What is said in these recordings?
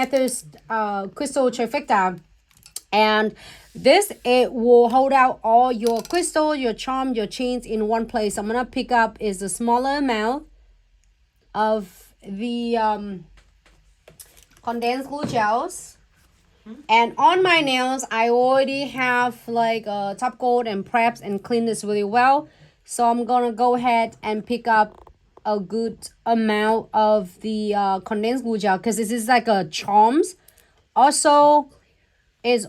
Amethyst Crystal Trifecta. And this, it will hold out all your crystal, your charm, your chains in one place. I'm going to pick up is a smaller amount of the condensed glue gels. And on my nails, I already have like top coat and preps and clean this really well. So I'm going to go ahead and pick up a good amount of the condensed glue gel because this is like a charms. Also, is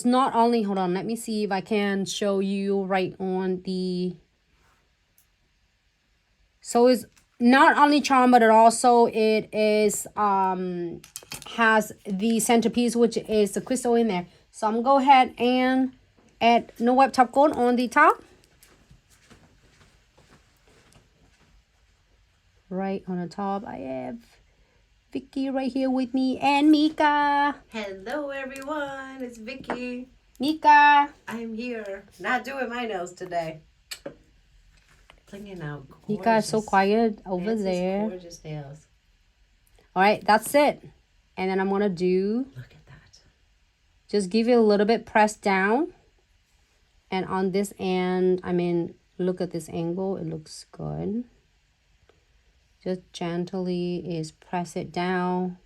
not only, hold on, let me see if I can show you right on the, so it's not only charm, but it is has the centerpiece, which is the crystal in there. So I'm gonna go ahead and add no wipe top coat on the top, right on the top. I have Vicky right here with me and Mika. Hello everyone, it's Vicky. Mika. I'm here. Not doing my nails today. Clinging out. Mika is so quiet over there. Gorgeous nails. All right, that's it. And then I'm gonna do. Look at that. Just give it a little bit pressed down. And on this end, I mean, look at this angle. It looks good. Just gently is press it down.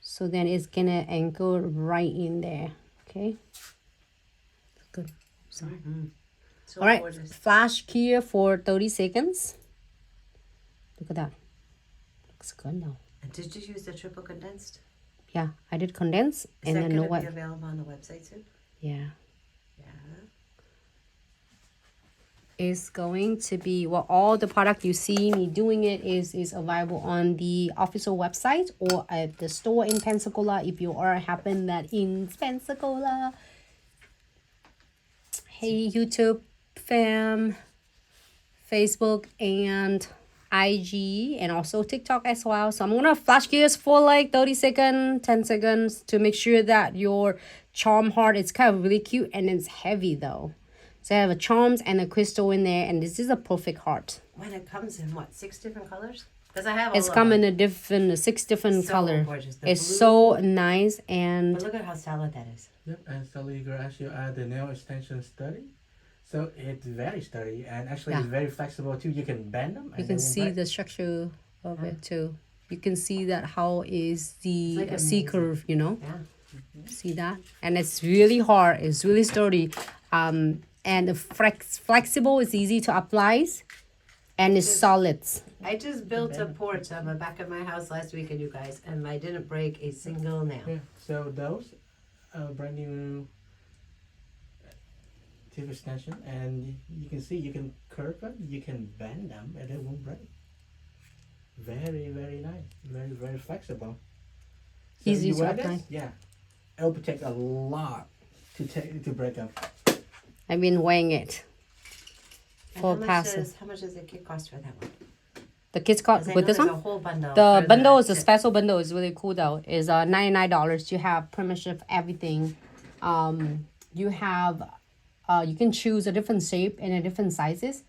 So then it's gonna anchor right in there. Okay. Good. Sorry. So all right. Gorgeous. Flash here for 30 seconds. Look at that. Looks good now. And did you use the triple condensed? Yeah, I did condense and then no what. Is that going to be available on the website soon? Yeah. Yeah. Is going to be, well, all the product you see me doing it is available on the official website or at the store in Pensacola if you are happen that in Pensacola. Hey YouTube fam, Facebook and IG and also TikTok as well. So I'm gonna flash gears for like 30 seconds, 10 seconds to make sure that your charm heart is kind of really cute and it's heavy though. So I have a charms and a crystal in there, and this is a perfect heart. When it comes in what, 6 different colors? Because I have. It's come in a different 6 different so color. Gorgeous. It's blue, so nice and. But look at how solid that is. Yep, and Sally Grass, you add the nail extension sturdy. So it's very sturdy and actually it's very flexible too. You can bend them. You can see the structure of it too. You can see that how is the like C curve, you know? Yeah. See that? And it's really hard. It's really sturdy. And the flexible is easy to apply. And it's solid. I just built a porch on the back of my house last weekend, you guys, and I didn't break a single nail. Yeah, so those brand new tip extension, and you can see you can curve them, you can bend them, and it won't break. Very, very nice. Very, very flexible. So Easy you to wear apply. this, yeah, it'll take a lot to break up. I've been weighing it. And For how passes. much does the kit cost for that one? The kids got 'Cause I with know this there's one. a whole bundle. The for bundle is a kit. special bundle. It's really cool though. Is $99. You have premiership everything. You have you can choose a different shape and a different sizes,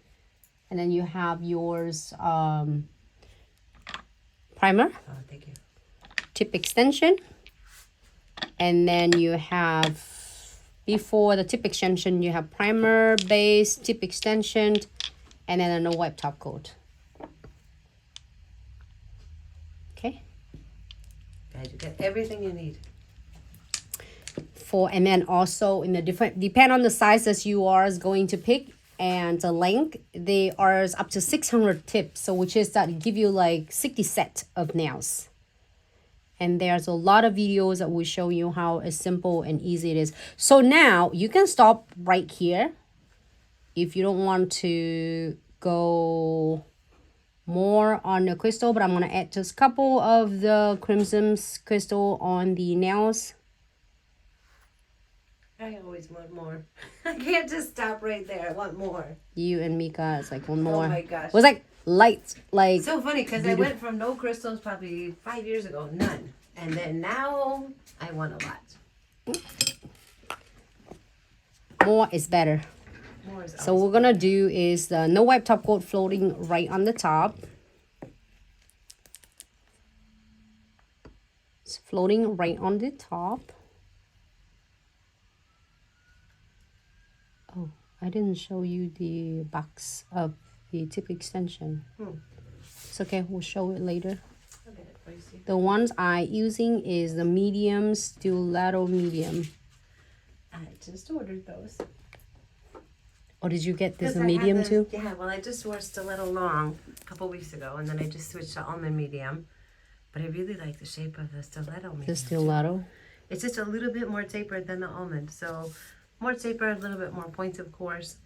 and then you have yours primer, Oh, thank you. tip extension, and then you have before the tip extension you have primer, base, tip extension, and then a no wipe top coat. Okay. Guys, you get everything you need. And then also in the different depend on the sizes you are going to pick and the length, they are up to 600 tips, so which is that give you like 60 set of nails. And there's a lot of videos that will show you how simple and easy it is. So now you can stop right here if you don't want to go more on the crystal, but I'm going to add just a couple of the crimson crystal on the nails. I always want more. I can't just stop right there. I want more. You and Mika, it's like one more. Oh my gosh. It was like light, like. So funny because I went from no crystals probably 5 years ago, none. And then now I want a lot. More is better. More is So what we're gonna do is the no wipe top coat floating right on the top. It's floating right on the top. Oh, I didn't show you the box of the tip extension. It's okay, we'll show it later. Okay, I see. The ones I using is the medium stiletto medium. I just ordered those. Or did you get this 'Cause a I had medium the- too? Yeah, well, I just wore stiletto long a couple weeks ago, and then I just switched to almond medium. But I really like the shape of the stiletto medium. The stiletto. It's just a little bit more tapered than the almond. So more tapered, a little bit more points, of course.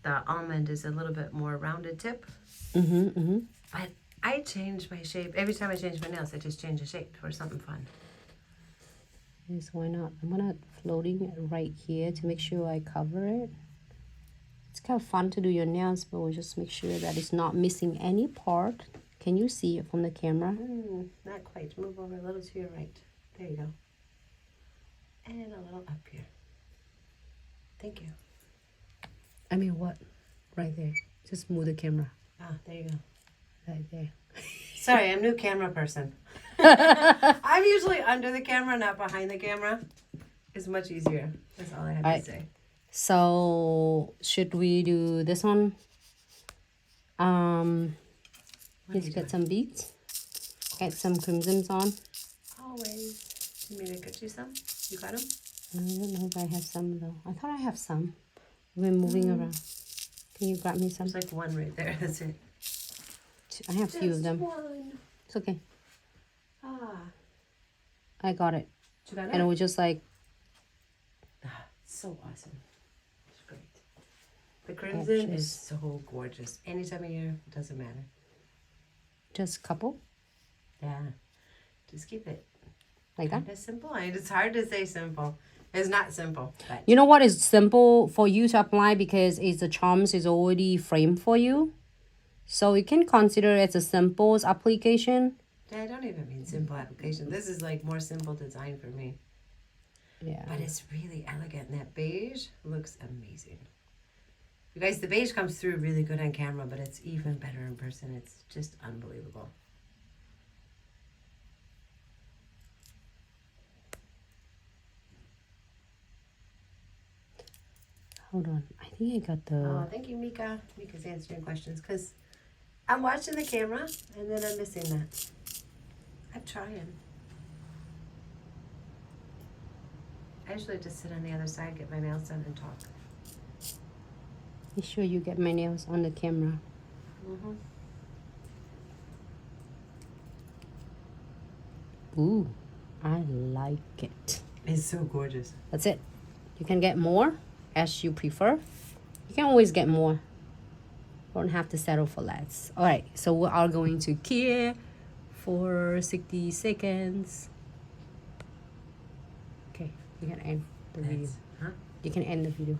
The almond is a little bit more rounded tip. But I change my shape. Every time I change my nails, I just change the shape for something fun. Yes, why not? I'm gonna floating it right here to make sure I cover it. It's kind of fun to do your nails, but we'll just make sure that it's not missing any part. Can you see it from the camera? Not quite. Move over a little to your right. There you go. And a little up here. Thank you. I mean, what? Right there. Just move the camera. Ah, there you go. Right there. Sorry, I'm a new camera person. I'm usually under the camera, not behind the camera. It's much easier. That's all I have to say. So, should we do this one? Let's get some beads. Get some crimsons on. Always. You mean to get you some? You got them? I don't know if I have some though. I thought I have some. I've been moving around. Can you grab me some? There's like one right there. That's it. I have a few of them. One. It's okay. Ah. I got it. You got it? And we're just like, So awesome. It's great. The crimson is so gorgeous. Any time of year, it doesn't matter. just a couple. Yeah. Just keep it Like that. kind of simple. And it's hard to say simple. It's not simple. But You know what is simple for you to apply because it's the charms is already framed for you. So you can consider it as a simple application. I don't even mean simple application. This is like more simple design for me. Yeah. But it's really elegant. And that beige looks amazing. You guys, the beige comes through really good on camera, but it's even better in person. It's just unbelievable. Hold on. I think I got the... Oh, thank you, Mika. Mika's answering questions because I'm watching the camera and then I'm missing that. I'm trying. I usually just sit on the other side, get my nails done, and talk. Make sure you get my nails on the camera. Ooh, I like it. It's so gorgeous. That's it. You can get more as you prefer. You can always get more. Don't have to settle for less. All right, so we are going to cure for 60 seconds. Okay, you can end the video. Huh? You can end the video.